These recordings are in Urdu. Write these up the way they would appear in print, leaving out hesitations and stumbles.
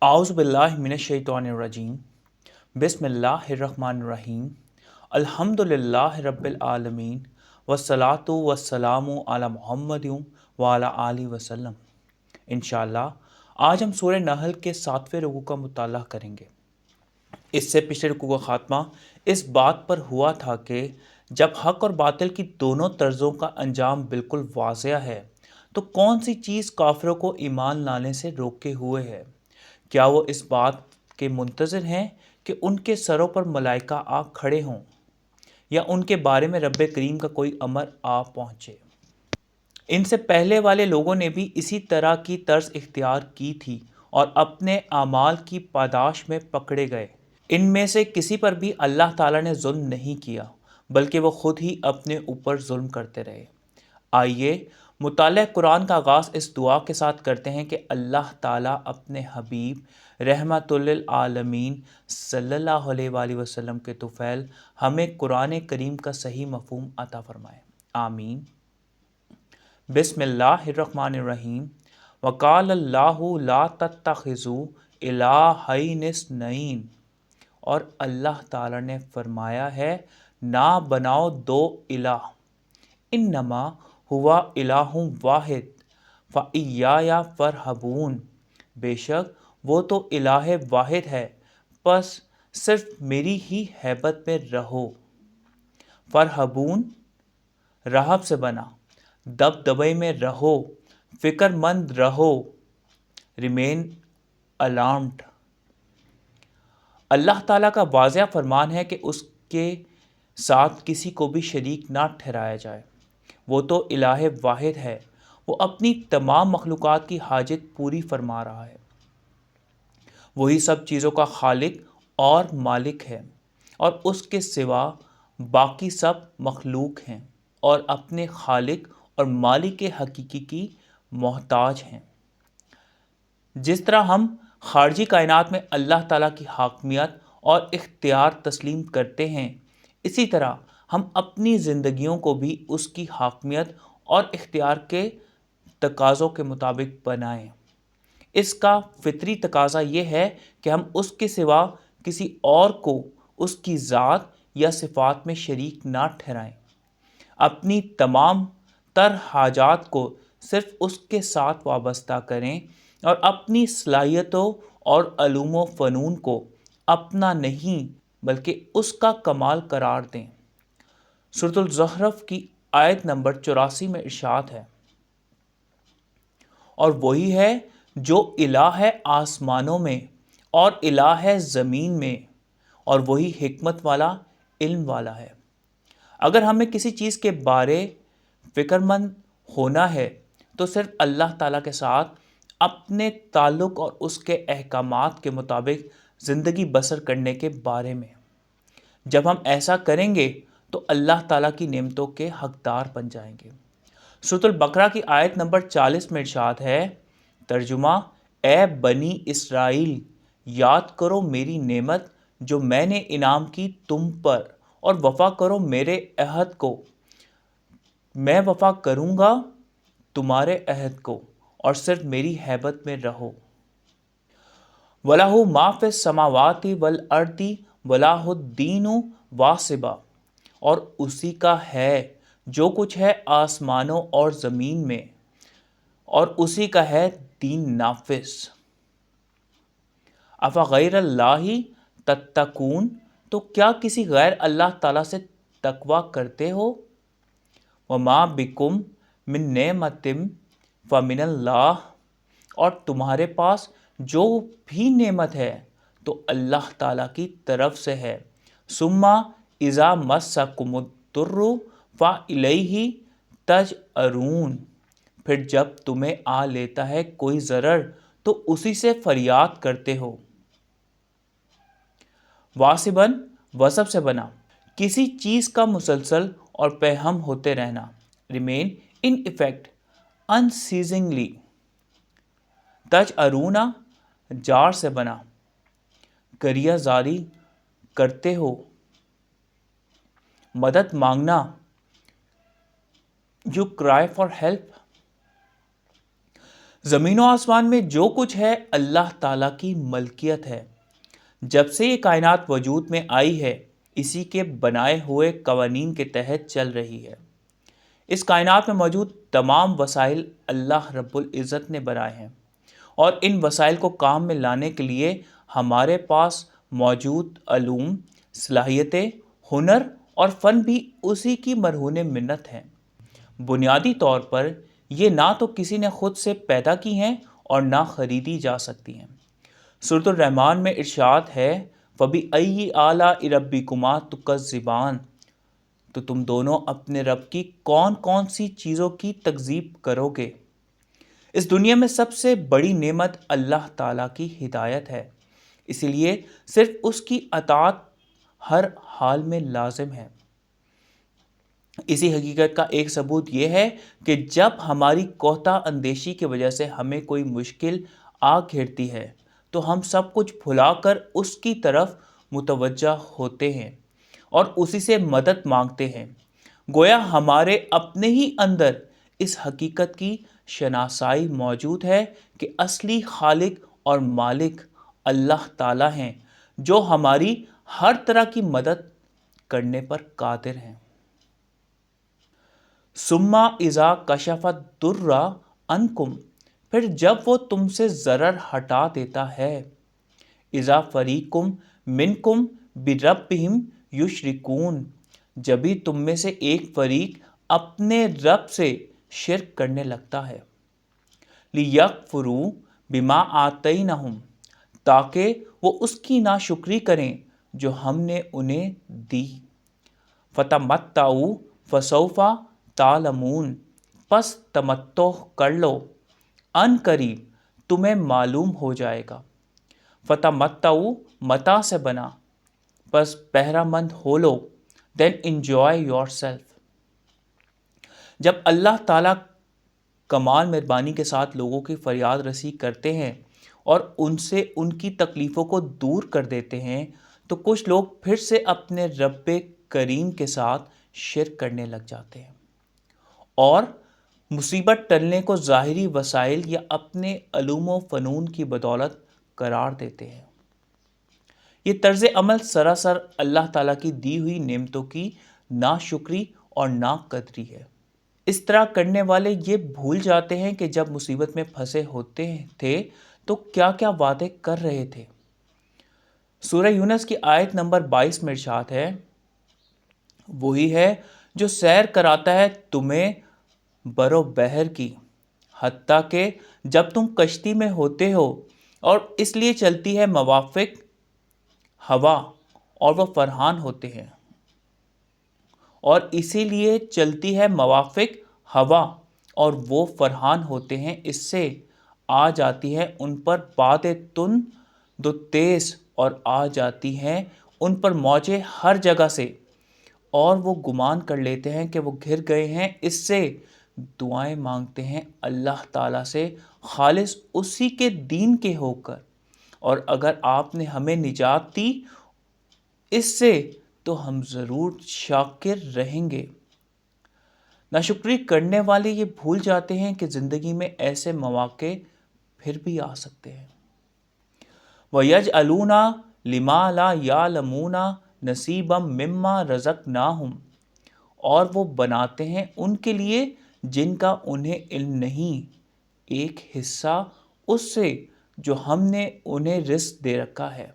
اعوذ باللہ من الشیطان الرجیم بسم اللہ الرحمن الرحیم الحمد للہ رب العالمین والصلاة والسلام علی محمد وعلی آلہ وسلم۔ انشاءاللہ آج ہم سورہ نحل کے 7ویں رکوع کا مطالعہ کریں گے۔ اس سے پچھلے رکوع کا خاتمہ اس بات پر ہوا تھا کہ جب حق اور باطل کی دونوں طرزوں کا انجام بالکل واضح ہے تو کون سی چیز کافروں کو ایمان لانے سے روکے ہوئے ہے؟ کیا وہ اس بات کے منتظر ہیں کہ ان کے سروں پر ملائکہ آ کھڑے ہوں یا ان کے بارے میں رب کریم کا کوئی امر آ پہنچے؟ ان سے پہلے والے لوگوں نے بھی اسی طرح کی طرز اختیار کی تھی اور اپنے اعمال کی پاداش میں پکڑے گئے۔ ان میں سے کسی پر بھی اللہ تعالیٰ نے ظلم نہیں کیا بلکہ وہ خود ہی اپنے اوپر ظلم کرتے رہے۔ آئیے مطالعہ قرآن کا آغاز اس دعا کے ساتھ کرتے ہیں کہ اللہ تعالیٰ اپنے حبیب رحمت للعالمین صلی اللہ علیہ وآلہ وسلم کے طفیل ہمیں قرآن کریم کا صحیح مفہوم عطا فرمائے، آمین۔ بسم اللہ الرحمن الرحیم وقال اللہ لا تتخذوا الہین اثنین، اور اللہ تعالیٰ نے فرمایا ہے نہ بناؤ دو الہ، انما ہوا الہ واحد فإیایا فارہبون، بے شک وہ تو الہ واحد ہے پس صرف میری ہی عبادت میں رہو۔ فارہبون رہب سے بنا، دبدبے میں رہو، فکر مند رہو، ریمین الارمڈ۔ اللہ تعالیٰ کا واضح فرمان ہے کہ اس کے ساتھ کسی کو بھی شریک نہ ٹھہرایا جائے۔ وہ تو الہ واحد ہے، وہ اپنی تمام مخلوقات کی حاجت پوری فرما رہا ہے، وہی سب چیزوں کا خالق اور مالک ہے، اور اس کے سوا باقی سب مخلوق ہیں اور اپنے خالق اور مالک حقیقی کی محتاج ہیں۔ جس طرح ہم خارجی کائنات میں اللہ تعالیٰ کی حاکمیت اور اختیار تسلیم کرتے ہیں، اسی طرح ہم اپنی زندگیوں کو بھی اس کی حاکمیت اور اختیار کے تقاضوں کے مطابق بنائیں۔ اس کا فطری تقاضا یہ ہے کہ ہم اس کے سوا کسی اور کو اس کی ذات یا صفات میں شریک نہ ٹھہرائیں، اپنی تمام تر حاجات کو صرف اس کے ساتھ وابستہ کریں اور اپنی صلاحیتوں اور علوم و فنون کو اپنا نہیں بلکہ اس کا کمال قرار دیں۔ سورۃ الزخرف کی آیت نمبر 84 میں ارشاد ہے، اور وہی ہے جو الہ ہے آسمانوں میں اور الہ ہے زمین میں، اور وہی حکمت والا علم والا ہے۔ اگر ہمیں کسی چیز کے بارے فکر مند ہونا ہے تو صرف اللہ تعالیٰ کے ساتھ اپنے تعلق اور اس کے احکامات کے مطابق زندگی بسر کرنے کے بارے میں۔ جب ہم ایسا کریں گے تو اللہ تعالیٰ کی نعمتوں کے حقدار بن جائیں گے۔ سورۃ البقرہ کی آیت نمبر 40 میں ارشاد ہے، ترجمہ: اے بنی اسرائیل، یاد کرو میری نعمت جو میں نے انعام کی تم پر، اور وفا کرو میرے عہد کو، میں وفا کروں گا تمہارے عہد کو، اور صرف میری عبادت میں رہو۔ وَلَهُ مَا فِي السَّمَاوَاتِ وَالْأَرْضِ وَلَهُ الدِّينُ وَاصِبًا، اور اسی کا ہے جو کچھ ہے آسمانوں اور زمین میں، اور اسی کا ہے دین نافذ۔ افغیر اللہ تتقون، تو کیا کسی غیر اللہ تعالیٰ سے تقوی کرتے ہو؟ وما بکم من نعمت فمن اللہ، اور تمہارے پاس جو بھی نعمت ہے تو اللہ تعالیٰ کی طرف سے ہے۔ ثم اذا مسکم الضر فالیہ تجأرون، پھر جب تمہیں آ لیتا ہے کوئی ضرر تو اسی سے فریاد کرتے ہو۔ واصباً وصب سے بنا، کسی چیز کا مسلسل اور پہم ہوتے رہنا، ریمین ان ایفیکٹ انسیزنگلی۔ تجأرون جار سے بنا، کریہ زاری کرتے ہو، مدد مانگنا، یو کرائی فار ہیلپ۔ زمین و آسمان میں جو کچھ ہے اللہ تعالیٰ کی ملکیت ہے۔ جب سے یہ کائنات وجود میں آئی ہے اسی کے بنائے ہوئے قوانین کے تحت چل رہی ہے۔ اس کائنات میں موجود تمام وسائل اللہ رب العزت نے بنائے ہیں، اور ان وسائل کو کام میں لانے کے لیے ہمارے پاس موجود علوم، صلاحیتیں، ہنر اور فن بھی اسی کی مرہون منت ہیں۔ بنیادی طور پر یہ نہ تو کسی نے خود سے پیدا کی ہیں اور نہ خریدی جا سکتی ہیں۔ سورۃ الرحمن میں ارشاد ہے فَبِأَيِّ آلَاءِ رَبِّكُمَا تُكَذِّبَانِ، تو تم دونوں اپنے رب کی کون کون سی چیزوں کی تکذیب کرو گے۔ اس دنیا میں سب سے بڑی نعمت اللہ تعالیٰ کی ہدایت ہے، اسی لیے صرف اس کی اطاعت ہر حال میں لازم ہے۔ اسی حقیقت کا ایک ثبوت یہ ہے کہ جب ہماری کوتاہ اندیشی کی وجہ سے ہمیں کوئی مشکل آ گھیرتی ہے تو ہم سب کچھ بھلا کر اس کی طرف متوجہ ہوتے ہیں اور اسی سے مدد مانگتے ہیں، گویا ہمارے اپنے ہی اندر اس حقیقت کی شناسائی موجود ہے کہ اصلی خالق اور مالک اللہ تعالیٰ ہیں جو ہماری ہر طرح کی مدد کرنے پر قادر ہیں۔ ثم اذا کشف الضر عنکم، پھر جب وہ تم سے ضرر ہٹا دیتا ہے، اذا فریق منکم بربہم یشرکون، جبھی تم میں سے ایک فریق اپنے رب سے شرک کرنے لگتا ہے، لیکفروا بما آتینہم، تاکہ وہ اس کی ناشکری کریں جو ہم نے انہیں دی، فتمتعوا فسوف تعلمون، پس تمتع کر لو، ان قریب تمہیں معلوم ہو جائے گا۔ فتمتعوا متاع سے بنا، پس بہرہ مند ہو لو، then enjoy yourself۔ جب اللہ تعالیٰ کمال مہربانی کے ساتھ لوگوں کی فریاد رسی کرتے ہیں اور ان سے ان کی تکلیفوں کو دور کر دیتے ہیں تو کچھ لوگ پھر سے اپنے رب کریم کے ساتھ شرک کرنے لگ جاتے ہیں اور مصیبت ٹلنے کو ظاہری وسائل یا اپنے علوم و فنون کی بدولت قرار دیتے ہیں۔ یہ طرز عمل سراسر اللہ تعالیٰ کی دی ہوئی نعمتوں کی ناشکری اور ناقدری ہے۔ اس طرح کرنے والے یہ بھول جاتے ہیں کہ جب مصیبت میں پھنسے ہوتے تھے تو کیا کیا وعدے کر رہے تھے۔ سورہ یونس کی آیت نمبر 22 میں ارشاد ہے وہی ہے جو سیر کراتا ہے تمہیں بر و بحر کی، حتیٰ کہ جب تم کشتی میں ہوتے ہو، اور اس لیے چلتی ہے موافق ہوا اور وہ فرحان ہوتے ہیں، اور اسی لیے چلتی ہے موافق ہوا اور وہ فرحان ہوتے ہیں، اس سے آ جاتی ہے ان پر باد تند و تیز، اور آ جاتی ہیں ان پر موجیں ہر جگہ سے، اور وہ گمان کر لیتے ہیں کہ وہ گھر گئے ہیں، اس سے دعائیں مانگتے ہیں اللہ تعالیٰ سے خالص اسی کے دین کے ہو کر، اور اگر آپ نے ہمیں نجات دی اس سے تو ہم ضرور شاکر رہیں گے۔ ناشکری کرنے والے یہ بھول جاتے ہیں کہ زندگی میں ایسے مواقع پھر بھی آ سکتے ہیں۔ وَيَجْعَلُونَ لِمَا لَا يَعْلَمُونَ نَصِيبًا مِّمَّا رَزَقْنَاهُمْ، اور وہ بناتے ہیں ان کے لیے جن کا انہیں علم نہیں، ایک حصہ اس سے جو ہم نے انہیں رزق دے رکھا ہے۔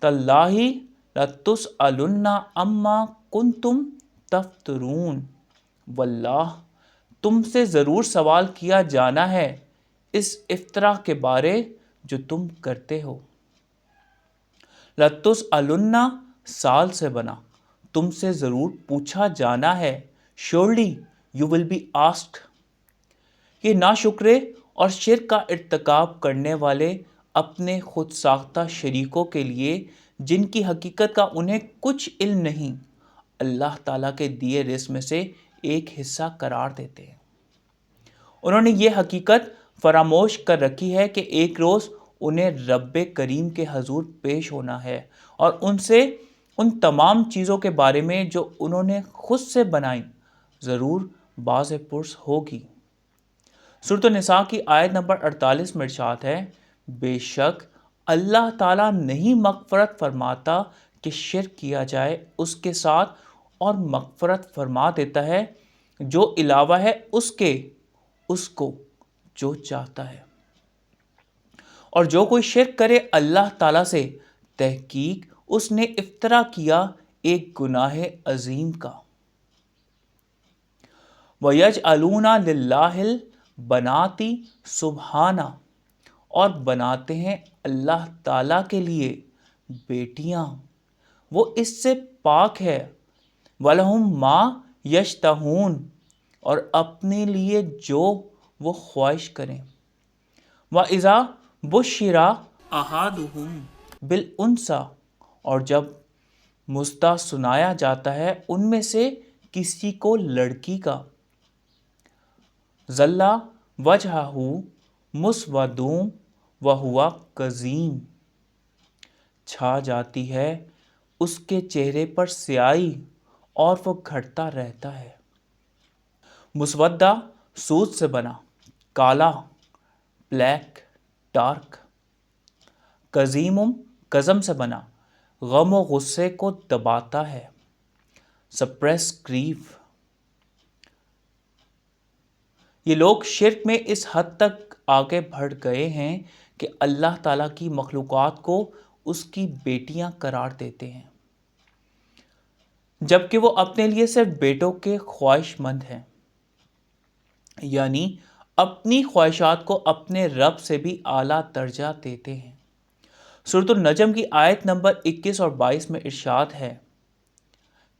تَاللَّهِ لَتُسْأَلُنَّ عَمَّا كُنتُمْ تَفْتَرُونَ، واللہ تم سے ضرور سوال کیا جانا ہے اس افطرا کے بارے جو تم کرتے ہو۔ لَتُسْأَلُنَّ سال سے بنا، تم سے ضرور پوچھا جانا ہے، surely you will be asked۔ یہ ناشکرے اور شرک کا ارتکاب کرنے والے اپنے خود ساختہ شریکوں کے لیے جن کی حقیقت کا انہیں کچھ علم نہیں، اللہ تعالیٰ کے دیے رزق میں سے ایک حصہ قرار دیتے ہیں۔ انہوں نے یہ حقیقت فراموش کر رکھی ہے کہ ایک روز انہیں رب کریم کے حضور پیش ہونا ہے اور ان سے ان تمام چیزوں کے بارے میں جو انہوں نے خود سے بنائیں ضرور باز پرس ہوگی۔ سورۃ النساء کی آیت نمبر 48 میں ارشاد ہے، بے شک اللہ تعالیٰ نہیں مغفرت فرماتا کہ شرک کیا جائے اس کے ساتھ، اور مغفرت فرما دیتا ہے جو علاوہ ہے اس کو جو چاہتا ہے۔ اور جو کوئی شرک کرے اللہ تعالیٰ سے، تحقیق اس نے افطرا کیا ایک گناہ عظیم کا۔ وَيَجْعَلُونَ لِلَّهِ الْبَنَاتِ سبحانہ، اور بناتے ہیں اللہ تعالیٰ کے لیے بیٹیاں، وہ اس سے پاک ہے۔ وَلَهُم مَا يَشْتَهُونَ، اور اپنے لیے جو وہ خواہش کریں۔ وَإِذَا بُشِّرَ أَحَدُهُم بِالْأُنثىٰ، اور جب مژدہ سنایا جاتا ہے ان میں سے کسی کو لڑکی کا، ظل وجہہ مسودٌ وہو کظیم، چھا جاتی ہے اس کے چہرے پر سیاہی اور وہ گھٹتا رہتا ہے۔ مسودہ سود سے بنا، کالا، بلیک، ڈارک۔ کظیم کظم سے بنا، غم و غصے کو دباتا ہے، سپریس گریف۔ یہ لوگ شرک میں اس حد تک آگے بڑھ گئے ہیں کہ اللہ تعالیٰ کی مخلوقات کو اس کی بیٹیاں قرار دیتے ہیں، جبکہ وہ اپنے لیے صرف بیٹوں کے خواہش مند ہیں، یعنی اپنی خواہشات کو اپنے رب سے بھی اعلیٰ درجہ دیتے ہیں۔ سورۃ النجم کی آیت نمبر 21 اور 22 میں ارشاد ہے،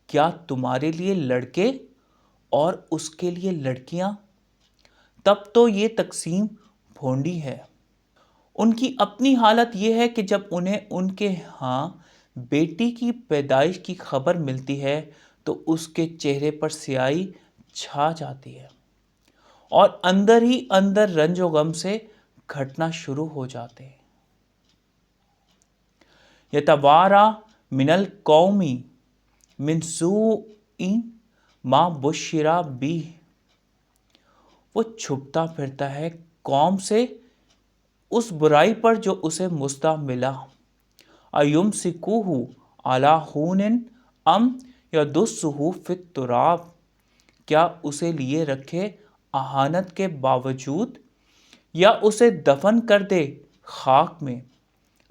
کیا تمہارے لیے لڑکے اور اس کے لیے لڑکیاں؟ تب تو یہ تقسیم بھونڈی ہے۔ ان کی اپنی حالت یہ ہے کہ جب انہیں ان کے ہاں بیٹی کی پیدائش کی خبر ملتی ہے تو اس کے چہرے پر سیاہی چھا جاتی ہے اور اندر ہی اندر رنج و غم سے گھٹنا شروع ہو جاتے ہیں۔ یتوارا من القوم من سوء ما بشر بہ، وہ چھپتا پھرتا ہے قوم سے اس برائی پر جو اسے مژدہ ملا۔ ایمسکوہ علی ہون ام یدسہ فی التراب، کیا اسے لیے رکھے اہانت کے باوجود یا اسے دفن کر دے خاک میں۔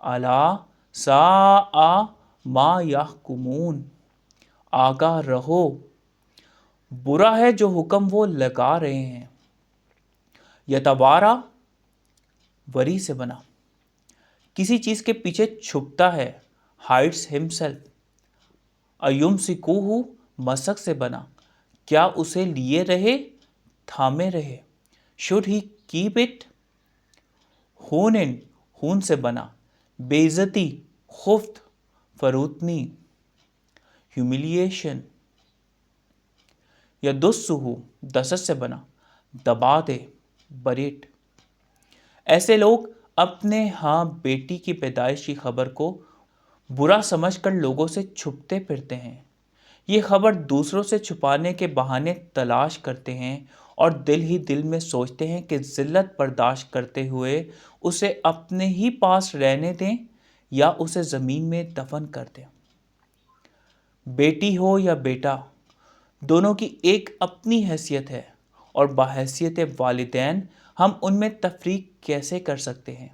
الا ساء ما یحکمون، آگاہ رہو برا ہے جو حکم وہ لگا رہے ہیں۔ یتوارا وری سے بنا، کسی چیز کے پیچھے چھپتا ہے، ہائڈس ہمسیلف۔ ایمسکوہ مسک سے بنا، کیا اسے لیے رہے تھامے رہے، شوڈ ہی کیپ اٹ۔ ہون سے بنا، بے عزتی، خفت، فروتنی، ہیوملیشن۔ یدسہ دست سے بنا، دبا دے، بریٹ۔ ایسے لوگ اپنے ہاں بیٹی کی پیدائش کی خبر کو برا سمجھ کر لوگوں سے چھپتے پھرتے ہیں، یہ خبر دوسروں سے چھپانے کے بہانے تلاش کرتے ہیں اور دل ہی دل میں سوچتے ہیں کہ ذلت برداشت کرتے ہوئے اسے اپنے ہی پاس رہنے دیں یا اسے زمین میں دفن کر دیں۔ بیٹی ہو یا بیٹا، دونوں کی ایک اپنی حیثیت ہے، اور بحیثیت والدین ہم ان میں تفریق کیسے کر سکتے ہیں؟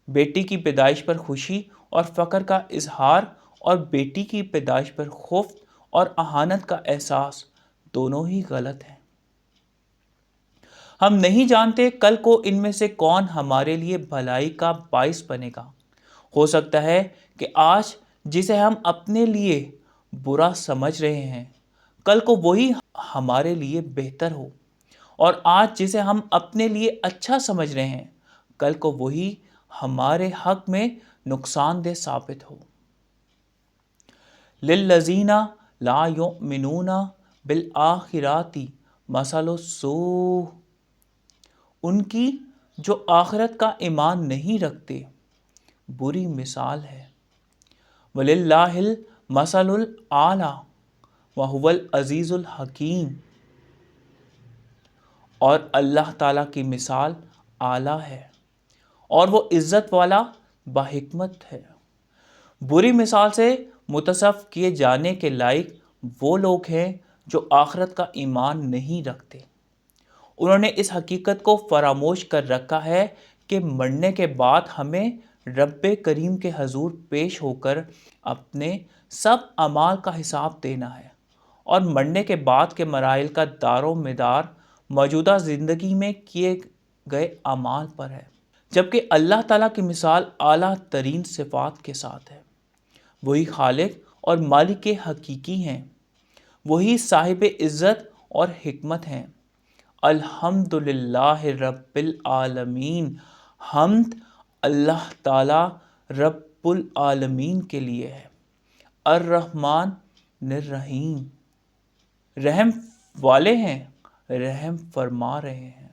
بیٹی کی پیدائش پر خوشی اور فخر کا اظہار اور بیٹی کی پیدائش پر خفت اور اہانت کا احساس دونوں ہی غلط ہیں۔ ہم نہیں جانتے کل کو ان میں سے کون ہمارے لیے بھلائی کا باعث بنے گا۔ ہو سکتا ہے کہ آج جسے ہم اپنے لیے برا سمجھ رہے ہیں کل کو وہی ہمارے لیے بہتر ہو، اور آج جسے ہم اپنے لیے اچھا سمجھ رہے ہیں کل کو وہی ہمارے حق میں نقصان دہ ثابت ہو۔ للذین لا یؤمنون بالآخرۃ مثل السوء، ان کی جو آخرت کا ایمان نہیں رکھتے بری مثال ہے۔ وَلِلَّهِ الْمَثَلُ الْأَعْلَىٰ وَهُوَ الْعَزِيزُ الْحَكِيمُ، اور اللہ تعالیٰ کی مثال اعلیٰ ہے اور وہ عزت والا باحکمت ہے۔ بری مثال سے متصف کیے جانے کے لائق وہ لوگ ہیں جو آخرت کا ایمان نہیں رکھتے۔ انہوں نے اس حقیقت کو فراموش کر رکھا ہے کہ مرنے کے بعد ہمیں رب کریم کے حضور پیش ہو کر اپنے سب اعمال کا حساب دینا ہے، اور مرنے کے بعد کے مراحل کا دار و مدار موجودہ زندگی میں کیے گئے اعمال پر ہے، جبکہ اللہ تعالیٰ کی مثال اعلیٰ ترین صفات کے ساتھ ہے۔ وہی خالق اور مالک حقیقی ہیں، وہی صاحب عزت اور حکمت ہیں۔ الحمدللہ رب العالمین، حمد اللہ تعالی رب العالمین کے لیے ہے۔ الرحمن الرحیم، رحم والے ہیں، رحم فرما رہے ہیں۔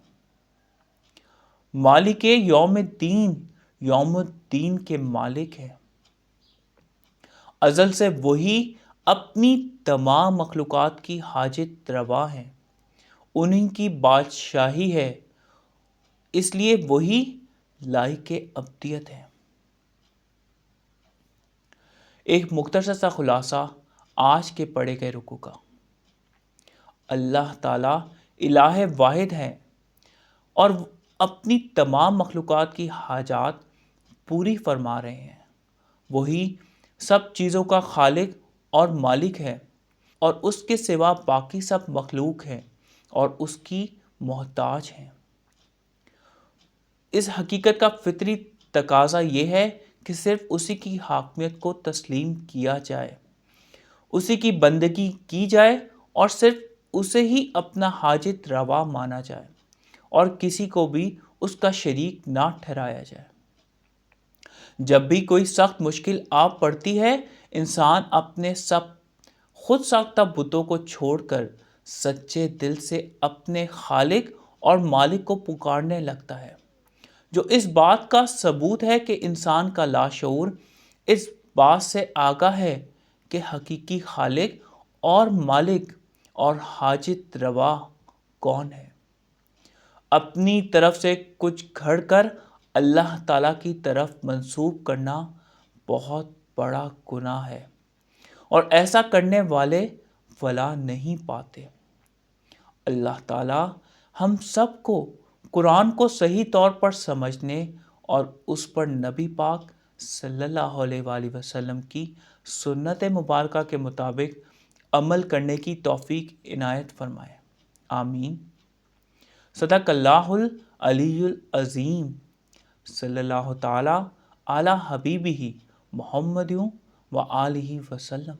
مالک یوم الدین، یوم الدین کے مالک ہیں۔ ازل سے وہی اپنی تمام مخلوقات کی حاجت روا ہیں، انہی کی بادشاہی ہے، اس لیے وہی لائق عبدیت ہے۔ ایک مختصر سا خلاصہ آج کے پڑھے گئے رکوع کا۔ اللہ تعالیٰ الہ واحد ہے اور اپنی تمام مخلوقات کی حاجات پوری فرما رہے ہیں۔ وہی سب چیزوں کا خالق اور مالک ہے، اور اس کے سوا باقی سب مخلوق ہیں اور اس کی محتاج ہیں۔ اس حقیقت کا فطری تقاضا یہ ہے کہ صرف اسی کی حاکمیت کو تسلیم کیا جائے، اسی کی بندگی کی جائے اور صرف اسے ہی اپنا حاجت روا مانا جائے، اور کسی کو بھی اس کا شریک نہ ٹھہرایا جائے۔ جب بھی کوئی سخت مشکل آ پڑتی ہے، انسان اپنے سب خود ساختہ بتوں کو چھوڑ کر سچے دل سے اپنے خالق اور مالک کو پکارنے لگتا ہے، جو اس بات کا ثبوت ہے کہ انسان کا لاشعور اس بات سے آگاہ ہے کہ حقیقی خالق اور مالک اور حاجت روا کون ہے۔ اپنی طرف سے کچھ گھڑ کر اللہ تعالیٰ کی طرف منسوب کرنا بہت بڑا گناہ ہے، اور ایسا کرنے والے فلاح نہیں پاتے۔ اللہ تعالیٰ ہم سب کو قرآن کو صحیح طور پر سمجھنے اور اس پر نبی پاک صلی اللہ علیہ وآلہ وسلم کی سنت مبارکہ کے مطابق عمل کرنے کی توفیق عنایت فرمائے، آمین۔ صدق اللہ العلی العظیم۔ صلی اللہ تعالی علی حبیبہ محمد و آلہ وسلم۔